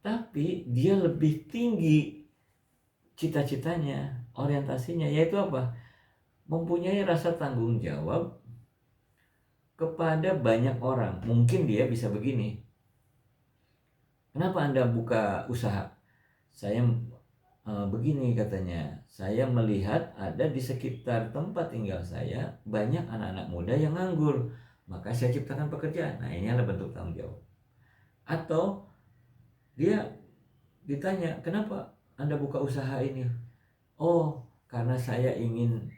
Tapi dia lebih tinggi cita-citanya, orientasinya, yaitu apa? Mempunyai rasa tanggung jawab kepada banyak orang. Mungkin dia bisa begini, kenapa Anda buka usaha? Saya begini katanya, saya melihat ada di sekitar tempat tinggal saya banyak anak-anak muda yang nganggur, maka saya ciptakan pekerjaan. Nah, ini adalah bentuk tanggung jawab. Atau dia ditanya, kenapa Anda buka usaha ini? Oh, karena saya ingin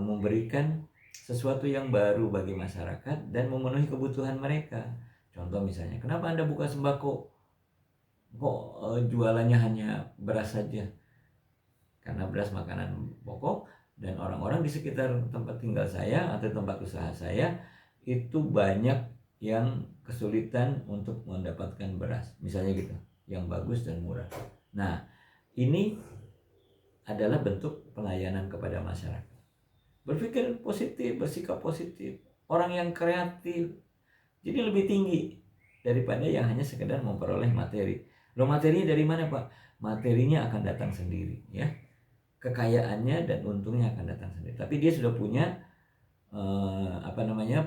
memberikan sesuatu yang baru bagi masyarakat dan memenuhi kebutuhan mereka. Contoh misalnya, kenapa Anda buka sembako? Kok jualannya hanya beras saja? Karena beras makanan pokok dan orang-orang di sekitar tempat tinggal saya atau tempat usaha saya itu banyak yang kesulitan untuk mendapatkan beras, misalnya gitu, yang bagus dan murah. Nah, ini adalah bentuk pelayanan kepada masyarakat. Berpikir positif, bersikap positif, orang yang kreatif, jadi lebih tinggi daripada yang hanya sekedar memperoleh materi. Loh, materinya dari mana, Pak? Materinya akan datang sendiri, ya. Kekayaannya dan untungnya akan datang sendiri. Tapi dia sudah punya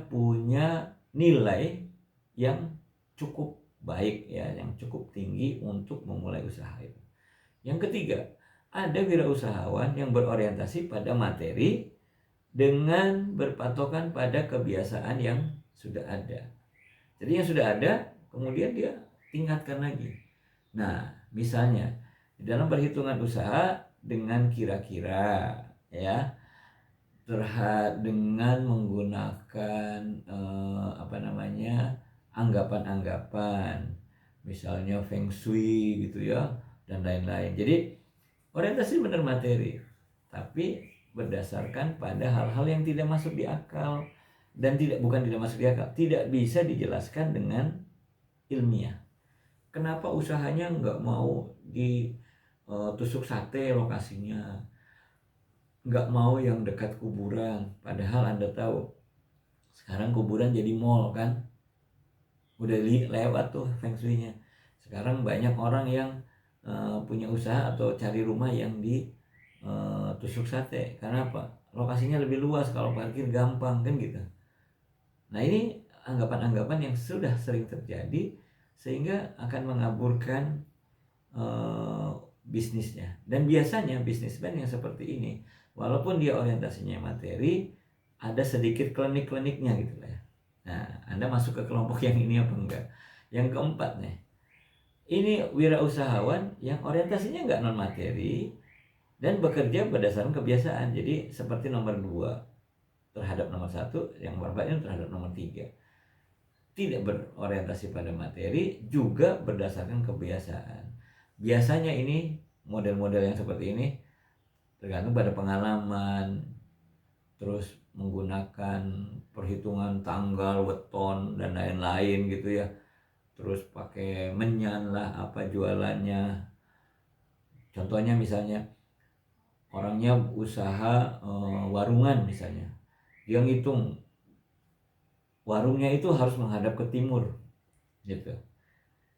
punya nilai yang cukup baik, ya, yang cukup tinggi untuk memulai usaha itu. Yang ketiga, ada wirausahawan yang berorientasi pada materi dengan berpatokan pada kebiasaan yang sudah ada. Jadi yang sudah ada kemudian dia tingkatkan lagi. Nah, misalnya di dalam perhitungan usaha dengan kira-kira, ya, dengan menggunakan anggapan-anggapan, misalnya feng shui gitu ya, dan lain-lain. Jadi orientasi benar materi, tapi berdasarkan pada hal-hal yang tidak masuk di akal dan bukan tidak masuk di akal, tidak bisa dijelaskan dengan ilmiah. Kenapa usahanya nggak mau ditusuk sate lokasinya, nggak mau yang dekat kuburan, padahal Anda tahu sekarang kuburan jadi mall kan, udah lewat tuh feng shui-nya. Sekarang banyak orang yang punya usaha atau cari rumah yang di tusuk sate. Karena apa? Lokasinya lebih luas, kalau parkir gampang kan gitu. Nah, ini anggapan-anggapan yang sudah sering terjadi sehingga akan mengaburkan bisnisnya. Dan biasanya bisnismen yang seperti ini, walaupun dia orientasinya materi, ada sedikit klinik-kliniknya gitu lah ya. Nah, Anda masuk ke kelompok yang ini apa enggak? Yang keempat nih, ini wirausahawan yang orientasinya enggak non materi dan bekerja berdasarkan kebiasaan. Jadi seperti nomor 2 terhadap nomor 1, yang keempat ini terhadap nomor 3. Tidak berorientasi pada materi, juga berdasarkan kebiasaan. Biasanya ini model-model yang seperti ini tergantung pada pengalaman, terus menggunakan perhitungan tanggal, weton, dan lain-lain gitu ya. Terus pakai menyan lah apa jualannya. Contohnya misalnya orangnya usaha warungan misalnya, dia ngitung warungnya itu harus menghadap ke timur gitu.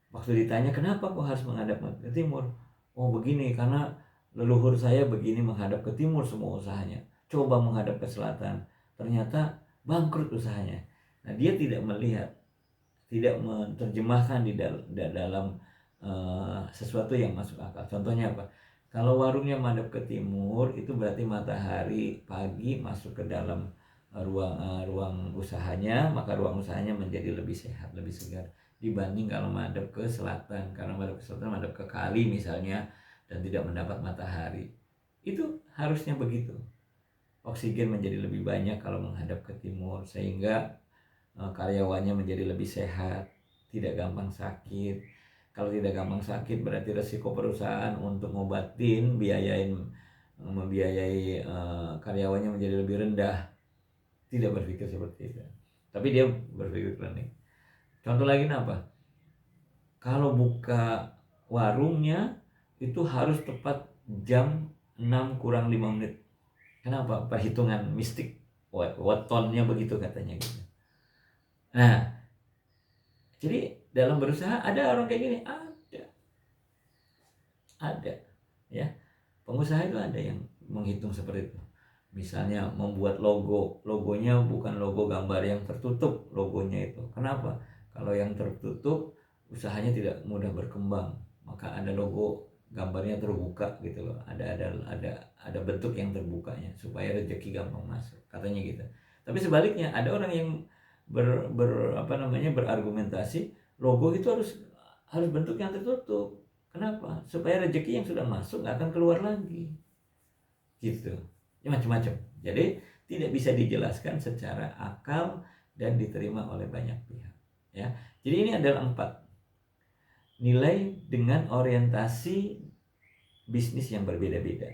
Waktu ditanya kenapa kok harus menghadap ke timur, oh begini, karena leluhur saya begini menghadap ke timur semua usahanya. Coba menghadap ke selatan, ternyata bangkrut usahanya. Nah, dia tidak melihat, tidak menerjemahkan di dalam sesuatu yang masuk akal. Contohnya apa? Kalau warungnya menghadap ke timur, itu berarti matahari pagi masuk ke dalam ruang usahanya, maka ruang usahanya menjadi lebih sehat, lebih segar dibanding kalau menghadap ke selatan. Karena menghadap ke selatan menghadap ke kali misalnya dan tidak mendapat matahari. Itu harusnya begitu. Oksigen menjadi lebih banyak kalau menghadap ke timur, sehingga karyawannya menjadi lebih sehat, tidak gampang sakit. Kalau tidak gampang sakit berarti resiko perusahaan untuk ngobatin, membiayai karyawannya menjadi lebih rendah. Tidak berpikir seperti itu, tapi dia berpikir klinik. Contoh lagi apa? Kalau buka warungnya itu harus tepat jam 6 kurang 5 menit. Kenapa? Perhitungan mistik, wetonnya begitu katanya gitu. Nah, jadi dalam berusaha ada orang kayak gini, ada ya. Pengusaha itu ada yang menghitung seperti itu. Misalnya membuat logonya bukan logo gambar yang tertutup logonya itu. Kenapa? Kalau yang tertutup usahanya tidak mudah berkembang, maka ada logo gambarnya terbuka gitu loh. Ada bentuk yang terbukanya supaya rezeki gampang masuk, katanya gitu. Tapi sebaliknya ada orang yang berargumentasi logo itu harus bentuk yang tertutup. Kenapa? Supaya rezeki yang sudah masuk nggak akan keluar lagi. Gitu. Ya, macam-macam. Jadi tidak bisa dijelaskan secara akal dan diterima oleh banyak pihak. Ya. Jadi ini adalah 4 nilai dengan orientasi bisnis yang berbeda-beda.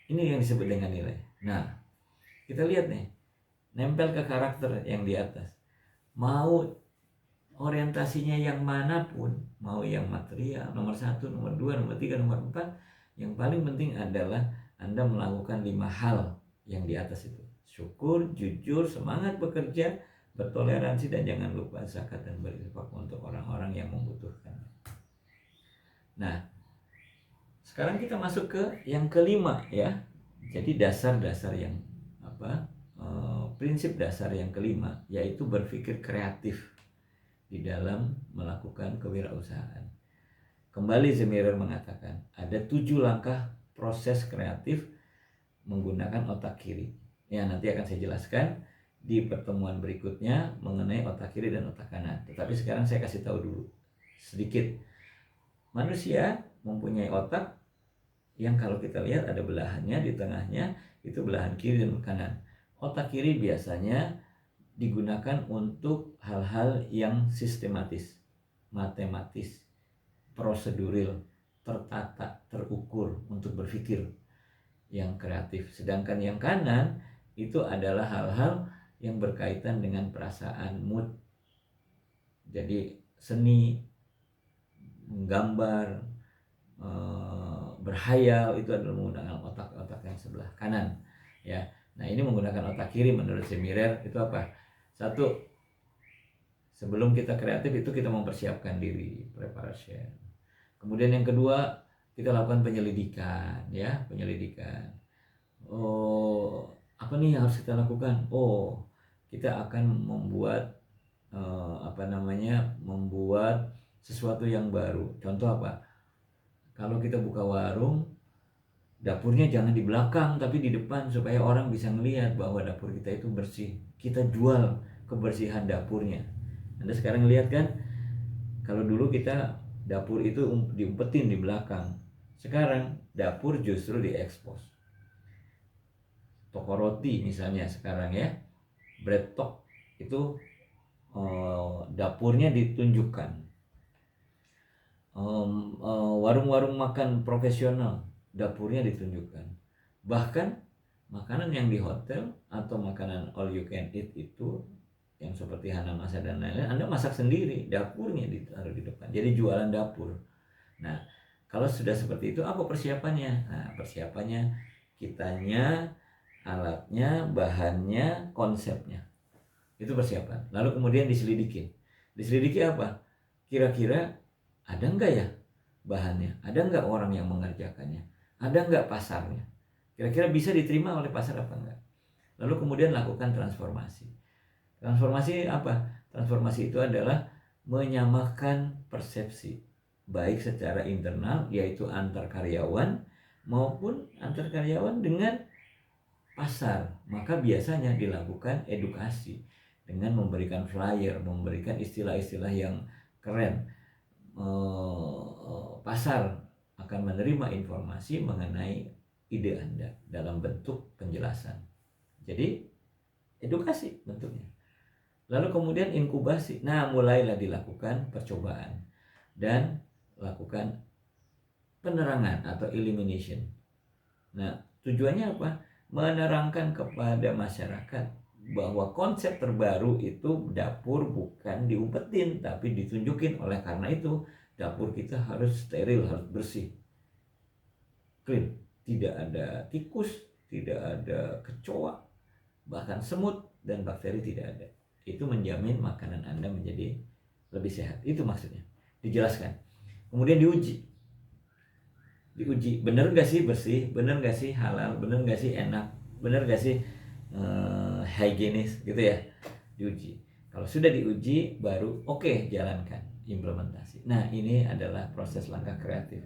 Ini yang disebut dengan nilai. Nah, kita lihat nih, nempel ke karakter yang di atas. Mau orientasinya yang manapun, mau yang material, nomor 1, nomor 2, nomor 3, nomor 4, yang paling penting adalah Anda melakukan 5 hal yang di atas itu. Syukur, jujur, semangat bekerja, bertoleransi, dan jangan lupa zakat dan berinfak untuk orang-orang yang membutuhkan. Nah, sekarang kita masuk ke yang kelima ya. Jadi dasar-dasar yang prinsip dasar yang kelima yaitu berpikir kreatif di dalam melakukan kewirausahaan. Kembali Zemirer mengatakan ada 7 langkah proses kreatif menggunakan otak kiri. Ya, nanti akan saya jelaskan di pertemuan berikutnya mengenai otak kiri dan otak kanan. Tetapi sekarang saya kasih tahu dulu sedikit. Manusia mempunyai otak yang kalau kita lihat ada belahannya, di tengahnya itu belahan kiri dan kanan. Otak kiri biasanya digunakan untuk hal-hal yang sistematis, matematis, prosedural, tertata, terukur, untuk berpikir yang kreatif. Sedangkan yang kanan itu adalah hal-hal yang berkaitan dengan perasaan, mood. Jadi seni, menggambar, berhayal itu adalah menggunakan otak-otak yang sebelah kanan ya. Nah, ini menggunakan otak kiri menurut Zemirer itu apa? 1, sebelum kita kreatif itu kita mempersiapkan diri, preparation. Kemudian yang kedua, kita lakukan penyelidikan ya, penyelidikan. Apa nih yang harus kita lakukan? Kita akan membuat membuat sesuatu yang baru. Contoh apa? Kalau kita buka warung, dapurnya jangan di belakang tapi di depan supaya orang bisa melihat bahwa dapur kita itu bersih. Kita jual kebersihan dapurnya. Anda sekarang lihat kan, kalau dulu kita dapur itu diumpetin di belakang. Sekarang dapur justru diekspos. Toko roti misalnya sekarang ya, bread talk itu dapurnya ditunjukkan. Warung-warung makan profesional dapurnya ditunjukkan. Bahkan makanan yang di hotel atau makanan all you can eat itu yang seperti Hanamasa dan lain-lain, Anda masak sendiri, dapurnya ditaruh di depan. Jadi jualan dapur. Nah, kalau sudah seperti itu apa persiapannya? Nah, persiapannya kitanya, alatnya, bahannya, konsepnya. Itu persiapan. Lalu kemudian diselidiki. Diselidiki apa? Kira-kira ada enggak ya bahannya? Ada enggak orang yang mengerjakannya? Ada enggak pasarnya? Kira-kira bisa diterima oleh pasar apa enggak? Lalu kemudian lakukan transformasi. Transformasi apa? Transformasi itu adalah menyamakan persepsi, baik secara internal yaitu antar karyawan maupun antar karyawan dengan pasar. Maka biasanya dilakukan edukasi dengan memberikan flyer, memberikan istilah-istilah yang keren. Pasar akan menerima informasi mengenai ide Anda dalam bentuk penjelasan. Jadi edukasi bentuknya. Lalu kemudian inkubasi. Nah, mulailah dilakukan percobaan dan lakukan penerangan atau elimination. Nah, tujuannya apa? Menerangkan kepada masyarakat bahwa konsep terbaru itu dapur bukan diumpetin tapi ditunjukin. Oleh karena itu dapur kita harus steril, harus bersih, clean, tidak ada tikus, tidak ada kecoa, bahkan semut dan bakteri tidak ada. Itu menjamin makanan Anda menjadi lebih sehat. Itu maksudnya. Dijelaskan. Kemudian diuji, bener gak sih bersih, bener gak sih halal, bener gak sih enak, bener gak sih higienis gitu ya. Diuji. Kalau sudah diuji baru oke, jalankan, implementasi. Nah, ini adalah proses langkah kreatif.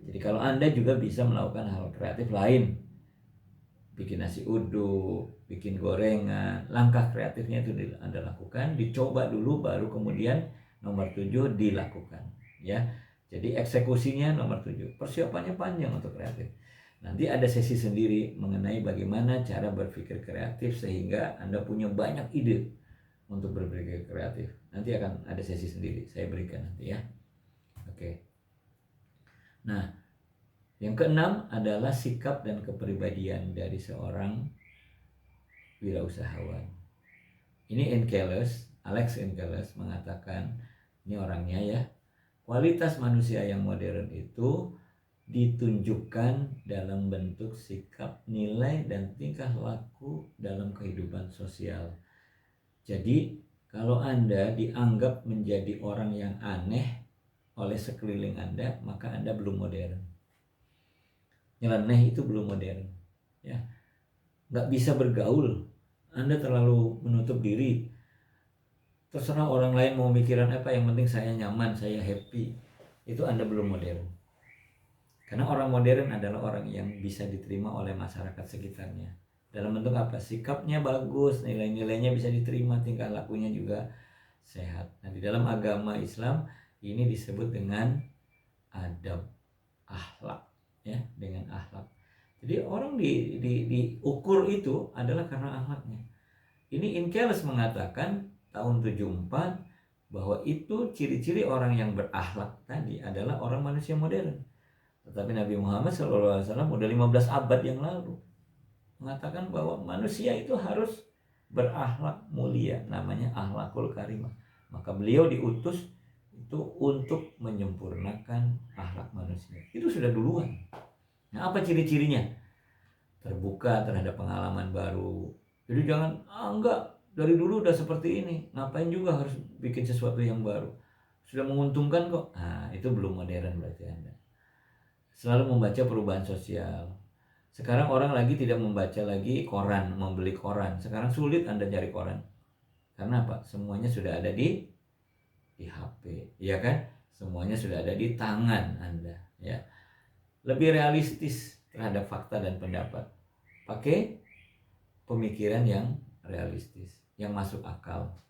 Jadi kalau Anda juga bisa melakukan hal kreatif lain, bikin nasi uduk, bikin gorengan, langkah kreatifnya itu Anda lakukan, dicoba dulu, baru kemudian nomor 7 dilakukan, ya. Jadi eksekusinya nomor 7, persiapannya panjang untuk kreatif. Nanti ada sesi sendiri mengenai bagaimana cara berpikir kreatif sehingga Anda punya banyak ide untuk berpikir kreatif. Nanti akan ada sesi sendiri, saya berikan nanti ya. Oke. Nah, yang keenam adalah sikap dan kepribadian dari seorang wirausahawan. Ini Alex Enkeles mengatakan, ini orangnya ya, kualitas manusia yang modern itu ditunjukkan dalam bentuk sikap, nilai, dan tingkah laku dalam kehidupan sosial. Jadi, kalau Anda dianggap menjadi orang yang aneh oleh sekeliling Anda, maka Anda belum modern. Nyeleneh itu belum modern, ya. Nggak bisa bergaul, Anda terlalu menutup diri. Terserah orang lain mau mikiran apa, yang penting saya nyaman, saya happy. Itu Anda belum modern. Karena orang modern adalah orang yang bisa diterima oleh masyarakat sekitarnya. Dalam bentuk apa? Sikapnya bagus, nilai-nilainya bisa diterima, tingkah lakunya juga sehat. Nah, di dalam agama Islam ini disebut dengan adab, akhlak, ya, dengan akhlak. Jadi orang diukur itu adalah karena akhlaknya. Ini Inkeles mengatakan tahun 74 bahwa itu ciri-ciri orang yang berakhlak tadi adalah orang manusia modern. Tetapi Nabi Muhammad SAW udah 15 abad yang lalu mengatakan bahwa manusia itu harus berakhlak mulia, namanya akhlakul karimah. Maka beliau diutus itu untuk menyempurnakan akhlak manusia. Itu sudah duluan. Nah, apa ciri-cirinya? Terbuka terhadap pengalaman baru. Jadi jangan, enggak, dari dulu udah seperti ini, ngapain juga harus bikin sesuatu yang baru, sudah menguntungkan kok. Nah, itu belum modern berarti Anda. Selalu membaca perubahan sosial. Sekarang orang lagi tidak membaca lagi koran, membeli koran. Sekarang sulit Anda cari koran. Karena apa? Semuanya sudah ada di HP, ya kan? Semuanya sudah ada di tangan Anda, ya. Lebih realistis terhadap fakta dan pendapat. Pakai pemikiran yang realistis, yang masuk akal,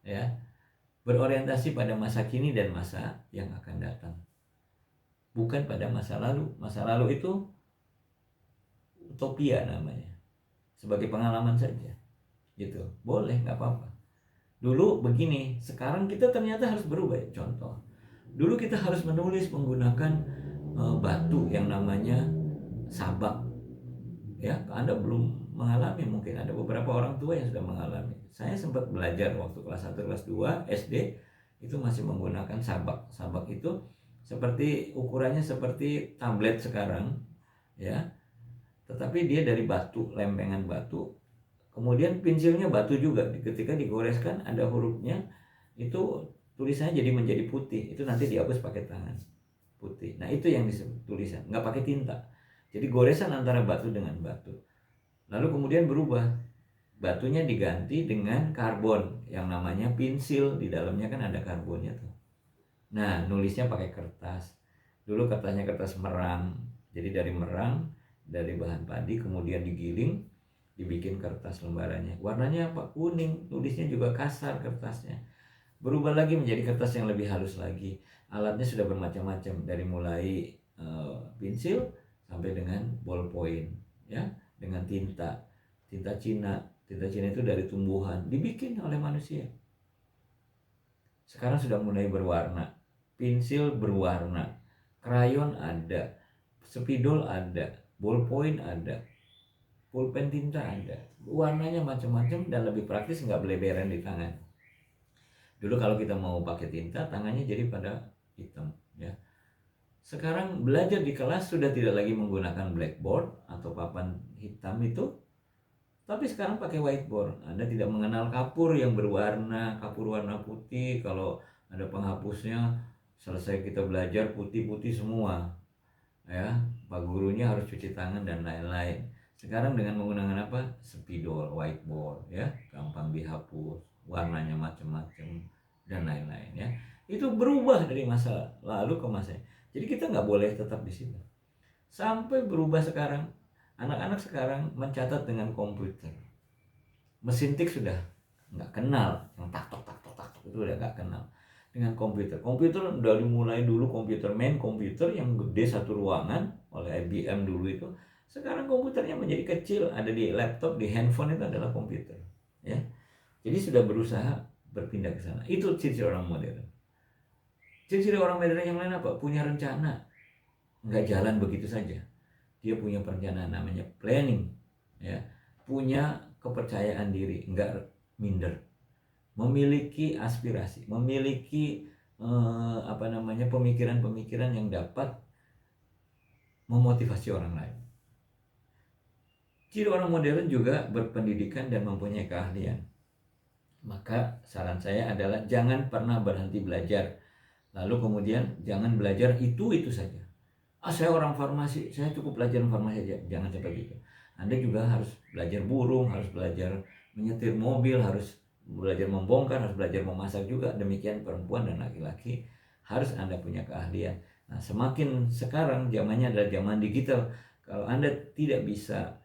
ya. Berorientasi pada masa kini dan masa yang akan datang. Bukan pada masa lalu. Masa lalu itu utopia namanya. Sebagai pengalaman saja. Gitu. Boleh, nggak apa-apa. Dulu begini, sekarang kita ternyata harus berubah. Contoh, dulu kita harus menulis menggunakan batu yang namanya sabak. Ya, Anda belum mengalami, mungkin ada beberapa orang tua yang sudah mengalami. Saya sempat belajar waktu kelas 1, kelas 2 SD itu masih menggunakan sabak. Sabak itu seperti ukurannya seperti tablet sekarang, ya. Tetapi dia dari batu, lempengan batu. Kemudian pensilnya batu juga. Ketika digoreskan ada hurufnya, itu tulisannya jadi menjadi putih. Itu nanti dihapus pakai tangan, putih. Nah, itu yang disebut tulisan, nggak pakai tinta. Jadi goresan antara batu dengan batu. Lalu kemudian berubah, batunya diganti dengan karbon yang namanya pensil. Di dalamnya kan ada karbonnya tuh. Nah, nulisnya pakai kertas. Dulu kertasnya kertas merang. Jadi dari merang, dari bahan padi, kemudian digiling, dibikin kertas lembarannya. Warnanya apa? Kuning. Nulisnya juga kasar kertasnya. Berubah lagi menjadi kertas yang lebih halus lagi. Alatnya sudah bermacam-macam, dari mulai pensil sampai dengan ballpoint, ya, dengan tinta Cina. Tinta Cina itu dari tumbuhan, dibikin oleh manusia. Sekarang sudah mulai berwarna. Pensil berwarna, krayon ada, spidol ada, ballpoint ada, pulpen tinta ada. Warnanya macam-macam dan lebih praktis, nggak beleberan di tangan. Dulu kalau kita mau pakai tinta, tangannya jadi pada hitam, ya. Sekarang belajar di kelas sudah tidak lagi menggunakan blackboard atau papan hitam itu, tapi sekarang pakai whiteboard. Anda tidak mengenal kapur yang berwarna, kapur warna putih. Kalau ada penghapusnya. Selesai kita belajar putih-putih semua, ya, Pak gurunya harus cuci tangan dan lain-lain. Sekarang dengan menggunakan apa? Spidol, whiteboard, ya, gampang dihapus, warnanya macam-macam dan lain-lain, ya. Itu berubah dari masa lalu ke masa ini. Jadi kita nggak boleh tetap di situ. Sampai berubah sekarang, anak-anak sekarang mencatat dengan komputer. Mesin tik sudah nggak kenal, yang tak tok itu udah nggak kenal. Dengan komputer dari mulai dulu komputer komputer yang gede satu ruangan oleh IBM dulu itu, sekarang komputernya menjadi kecil, ada di laptop, di handphone, itu adalah komputer, ya. Jadi sudah berusaha berpindah ke sana. Itu ciri orang modern. Ciri orang modern yang lain apa? Punya rencana, nggak jalan begitu saja. Dia punya perencanaan, namanya planning, ya. Punya kepercayaan diri, nggak minder. Memiliki aspirasi, memiliki pemikiran-pemikiran yang dapat memotivasi orang lain. Ciri orang modern juga berpendidikan dan mempunyai keahlian. Maka saran saya adalah jangan pernah berhenti belajar. Lalu kemudian jangan belajar itu saja. Saya orang farmasi, saya cukup belajar farmasi aja. Jangan seperti itu. Anda juga harus belajar burung, harus belajar menyetir mobil, harus belajar membongkar, harus belajar memasak juga. Demikian perempuan dan laki-laki harus Anda punya keahlian. Nah, semakin sekarang zamannya adalah zaman digital. Kalau Anda tidak bisa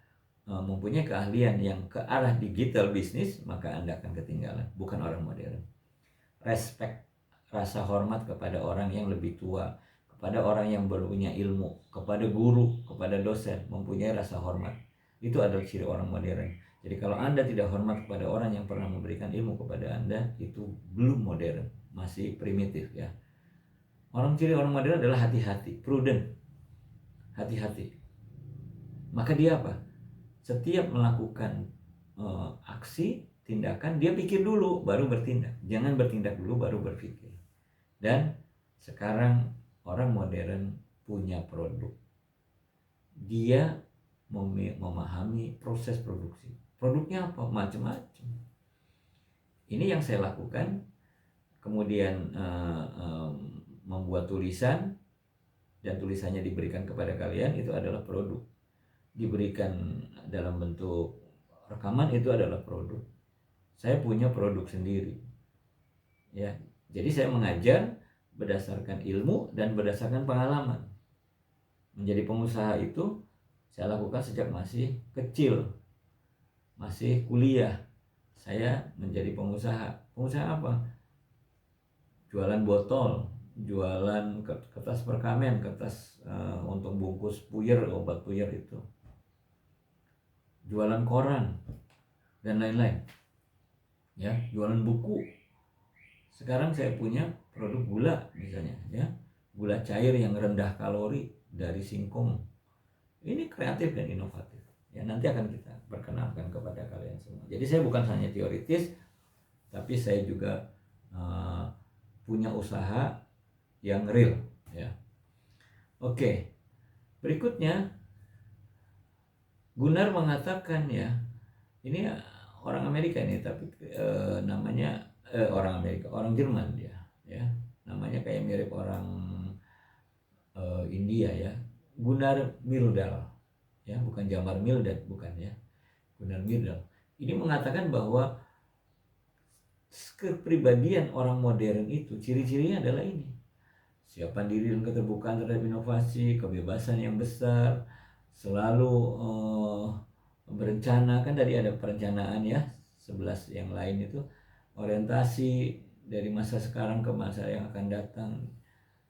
mempunyai keahlian yang ke arah digital bisnis, maka Anda akan ketinggalan, bukan orang modern. Respect, rasa hormat kepada orang yang lebih tua, kepada orang yang punya ilmu, kepada guru, kepada dosen, mempunyai rasa hormat. Itu adalah ciri orang modern. Jadi kalau Anda tidak hormat kepada orang yang pernah memberikan ilmu kepada Anda, itu belum modern, masih primitif, ya. Ciri orang modern adalah hati-hati, prudent, hati-hati. Maka dia apa? Setiap melakukan aksi, tindakan, dia pikir dulu baru bertindak. Jangan bertindak dulu baru berpikir. Dan sekarang orang modern punya produk. Dia memahami proses produksi. Produknya apa? Macam-macam. Ini yang saya lakukan. Kemudian membuat tulisan, dan tulisannya diberikan kepada kalian, itu adalah produk. Diberikan dalam bentuk rekaman, itu adalah produk. Saya punya produk sendiri, ya. Jadi saya mengajar berdasarkan ilmu dan berdasarkan pengalaman. Menjadi pengusaha itu saya lakukan sejak masih kecil, masih kuliah. Saya menjadi pengusaha. Pengusaha apa? Jualan botol, jualan kertas perkamen, kertas untuk bungkus puyer, obat puyer itu, jualan koran dan lain-lain, ya, jualan buku. Sekarang saya punya produk gula misalnya, ya, gula cair yang rendah kalori dari singkong. Ini kreatif dan inovatif, ya. Nanti akan kita perkenalkan kepada kalian semua. Jadi saya bukan hanya teoritis, tapi saya juga punya usaha yang real, ya. Oke, berikutnya Gunnar mengatakan, ya, ini orang Amerika ini, tapi namanya orang Amerika, orang Jerman dia, ya, namanya kayak mirip orang India, ya, Gunnar Myrdal, ya, bukan Jamar Mildad, bukan, ya, Gunnar Myrdal. Ini mengatakan bahwa kepribadian orang modern itu ciri-cirinya adalah ini: siapan diri dan keterbukaan terhadap inovasi, kebebasan yang besar, selalu berencana. Kan tadi ada perencanaan, ya, 11 yang lain itu orientasi dari masa sekarang ke masa yang akan datang,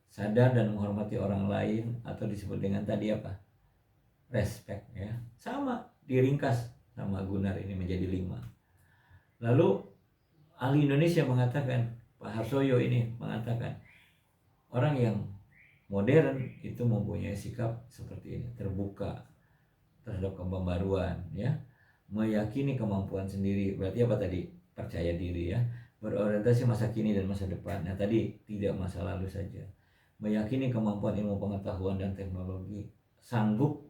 sadar dan menghormati orang lain, atau disebut dengan tadi apa? Respect, ya. Sama diringkas sama Gunnar ini menjadi 5. Lalu ahli Indonesia mengatakan, Pak Harsoyo ini mengatakan, orang yang modern itu mempunyai sikap seperti ini, terbuka terhadap pembaruan, ya, meyakini kemampuan sendiri. Berarti apa tadi? Percaya diri, ya, berorientasi masa kini dan masa depan. Nah, tadi tidak masa lalu saja. Meyakini kemampuan ilmu pengetahuan dan teknologi, sanggup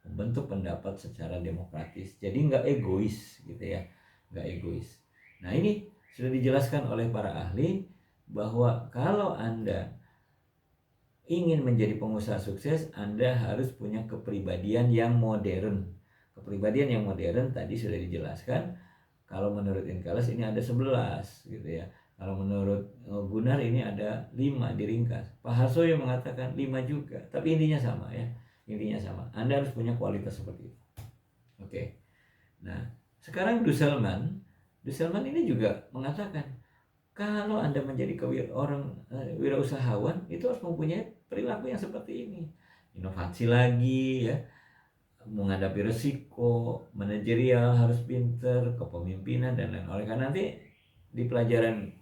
membentuk pendapat secara demokratis. Jadi nggak egois, gitu, ya, nggak egois. Nah, ini sudah dijelaskan oleh para ahli, bahwa kalau Anda ingin menjadi pengusaha sukses, Anda harus punya kepribadian yang modern. Kepribadian yang modern tadi sudah dijelaskan. Kalau menurut Inkalas ini ada 11 gitu ya. Kalau menurut Gunnar ini ada 5 diringkas. Pak Harsoyo mengatakan 5 juga. Tapi intinya sama ya. Intinya sama. Anda harus punya kualitas seperti itu. Oke. Nah, sekarang Duselman ini juga mengatakan kalau Anda menjadi wirausahawan itu harus mempunyai perilaku yang seperti ini. Inovasi lagi ya, menghadapi resiko, manajerial harus pinter, kepemimpinan dan lain-lain. Oleh karena nanti di pelajaran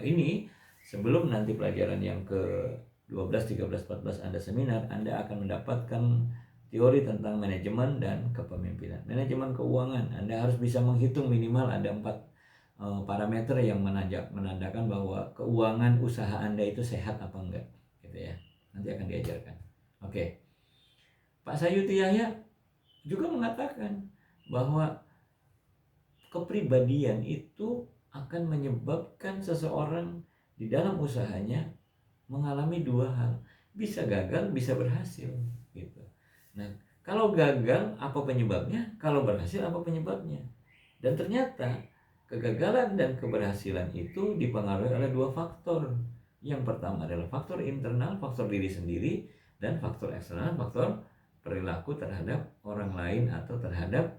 ini, sebelum nanti pelajaran yang ke 12, 13, 14 Anda seminar, Anda akan mendapatkan teori tentang manajemen dan kepemimpinan. Manajemen keuangan, Anda harus bisa menghitung minimal ada 4 parameter yang menandakan bahwa keuangan usaha Anda itu sehat apa enggak, gitu ya. Nanti akan diajarkan. Oke. Pak Sayuti Yahya juga mengatakan bahwa kepribadian itu akan menyebabkan seseorang di dalam usahanya mengalami 2 hal, bisa gagal, bisa berhasil, gitu. Nah, kalau gagal apa penyebabnya? Kalau berhasil apa penyebabnya? Dan ternyata kegagalan dan keberhasilan itu dipengaruhi oleh 2 faktor. Yang pertama adalah faktor internal, faktor diri sendiri, dan faktor eksternal, faktor perilaku terhadap orang lain atau terhadap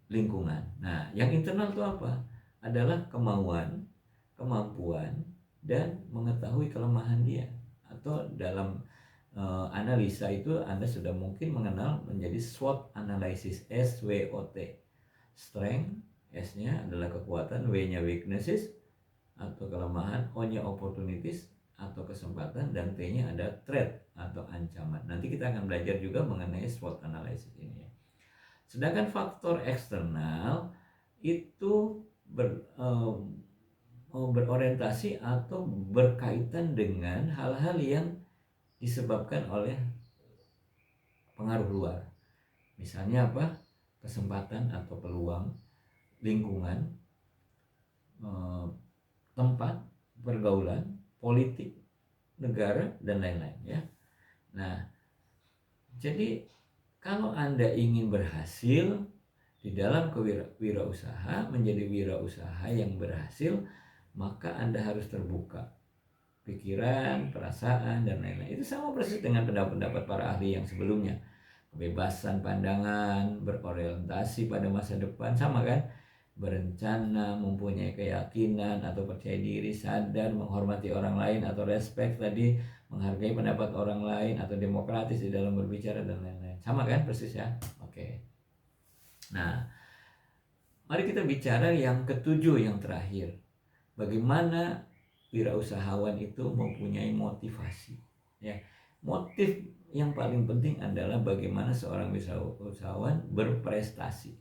lingkungan. Nah, yang internal itu apa? Adalah kemauan, kemampuan, dan mengetahui kelemahan dia. Atau dalam analisa itu Anda sudah mungkin mengenal menjadi SWOT analysis, SWOT. Strength, S-nya adalah kekuatan, W-nya weaknesses atau kelemahan, O-nya opportunities atau kesempatan, dan T-nya ada threat atau ancaman. Nanti kita akan belajar juga mengenai SWOT analysis ini. Sedangkan faktor eksternal itu berorientasi atau berkaitan dengan hal-hal yang disebabkan oleh pengaruh luar. Misalnya apa? Kesempatan atau peluang, lingkungan, tempat, pergaulan, politik, negara, dan lain-lain ya. Nah, jadi kalau Anda ingin berhasil di dalam kewirausaha, menjadi wirausaha yang berhasil, maka Anda harus terbuka pikiran, perasaan, dan lain-lain. Itu sama persis dengan pendapat-pendapat para ahli yang sebelumnya. Kebebasan pandangan, berorientasi pada masa depan, sama kan? Berencana, mempunyai keyakinan atau percaya diri, sadar, menghormati orang lain atau respect tadi, menghargai pendapat orang lain atau demokratis di dalam berbicara dan lain-lain. Sama kan persis ya? Oke. Nah, mari kita bicara yang ketujuh, yang terakhir. Bagaimana wirausahawan itu mempunyai motivasi ya. Motif yang paling penting adalah bagaimana seorang wirausahawan berprestasi.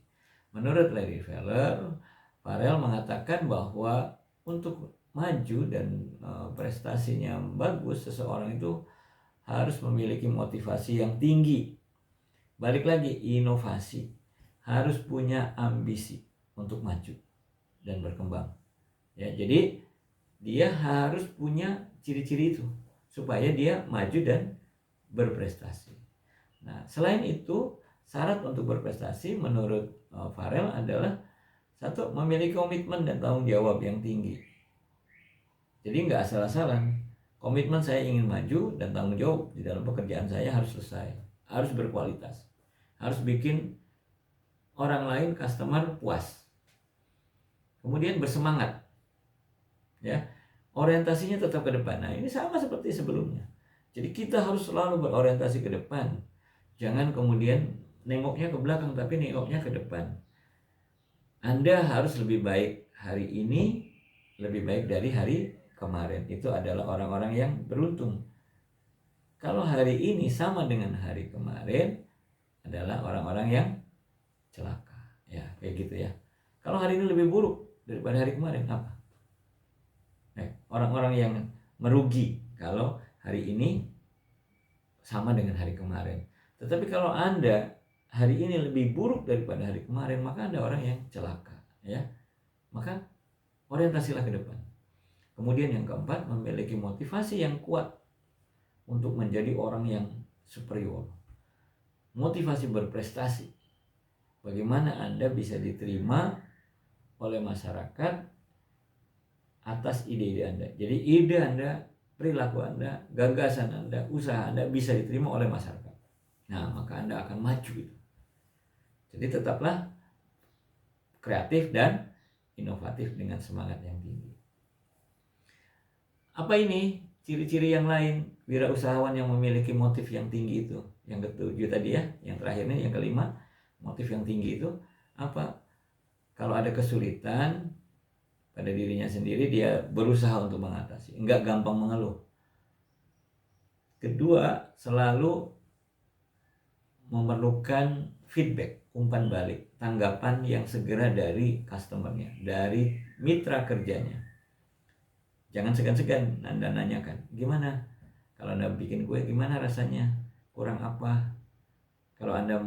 Menurut Larry Farrell mengatakan bahwa untuk maju dan prestasinya bagus, seseorang itu harus memiliki motivasi yang tinggi. Balik lagi, inovasi, harus punya ambisi untuk maju dan berkembang ya. Jadi dia harus punya ciri-ciri itu supaya dia maju dan berprestasi. Nah, selain itu, syarat untuk berprestasi menurut Farrell adalah satu, memiliki komitmen dan tanggung jawab yang tinggi. Jadi nggak asal-asalan. Komitmen saya ingin maju dan tanggung jawab di dalam pekerjaan saya harus selesai, harus berkualitas, harus bikin orang lain, customer puas. Kemudian bersemangat, ya, orientasinya tetap ke depan. Nah, ini sama seperti sebelumnya. Jadi kita harus selalu berorientasi ke depan. Jangan kemudian nengoknya ke belakang, tapi nengoknya ke depan. Anda harus lebih baik hari ini, lebih baik dari hari kemarin. Itu adalah orang-orang yang beruntung. Kalau hari ini sama dengan hari kemarin, adalah orang-orang yang celaka. Ya, kayak gitu ya. Kalau hari ini lebih buruk daripada hari kemarin, apa? Orang-orang yang merugi kalau hari ini sama dengan hari kemarin. Tetapi kalau Anda hari ini lebih buruk daripada hari kemarin, maka Anda orang yang celaka ya. Maka orientasilah ke depan. Kemudian yang keempat, memiliki motivasi yang kuat untuk menjadi orang yang superior. Motivasi berprestasi. Bagaimana Anda bisa diterima oleh masyarakat atas ide-ide Anda. Jadi ide Anda, perilaku Anda, gagasan Anda, usaha Anda bisa diterima oleh masyarakat. Nah, maka Anda akan maju itu. Jadi tetaplah kreatif dan inovatif dengan semangat yang tinggi. Apa ini ciri-ciri yang lain wirausahawan yang memiliki motif yang tinggi itu? Yang ketujuh tadi ya, yang terakhir ini yang kelima, motif yang tinggi itu apa? Kalau ada kesulitan pada dirinya sendiri, dia berusaha untuk mengatasi, enggak gampang mengeluh. Kedua, selalu memerlukan feedback, umpan balik, tanggapan yang segera dari customernya, dari mitra kerjanya. Jangan segan-segan Anda nanyakan, gimana kalau Anda bikin kue, gimana rasanya, kurang apa. Kalau Anda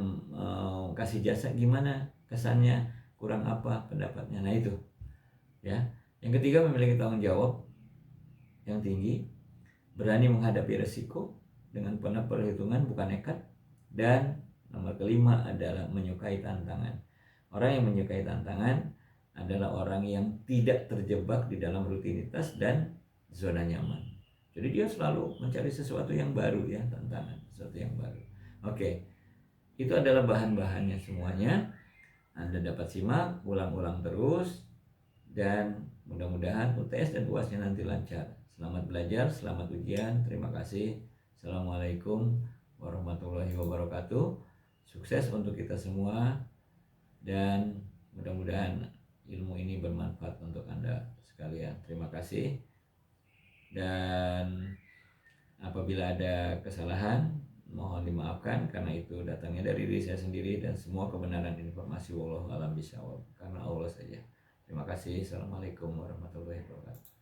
kasih jasa, gimana kesannya, kurang apa pendapatnya. Nah itu ya. Yang ketiga, memiliki tanggung jawab yang tinggi, berani menghadapi resiko dengan penuh perhitungan bukan nekat. Dan nomor kelima adalah menyukai tantangan. Orang yang menyukai tantangan adalah orang yang tidak terjebak di dalam rutinitas dan zona nyaman. Jadi dia selalu mencari sesuatu yang baru ya, tantangan, sesuatu yang baru. Oke, itu adalah bahan-bahannya semuanya. Anda dapat simak, ulang-ulang terus, dan mudah-mudahan UTS dan UASnya nanti lancar. Selamat belajar, selamat ujian, terima kasih. Assalamualaikum warahmatullahi wabarakatuh. Sukses untuk kita semua, dan mudah-mudahan ilmu ini bermanfaat untuk Anda sekalian. Terima kasih. Dan apabila ada kesalahan, mohon dimaafkan karena itu datangnya dari diri saya sendiri, dan semua kebenaran informasi wallahu a'lam bishawab karena Allah saja. Terima kasih. Assalamualaikum warahmatullahi wabarakatuh.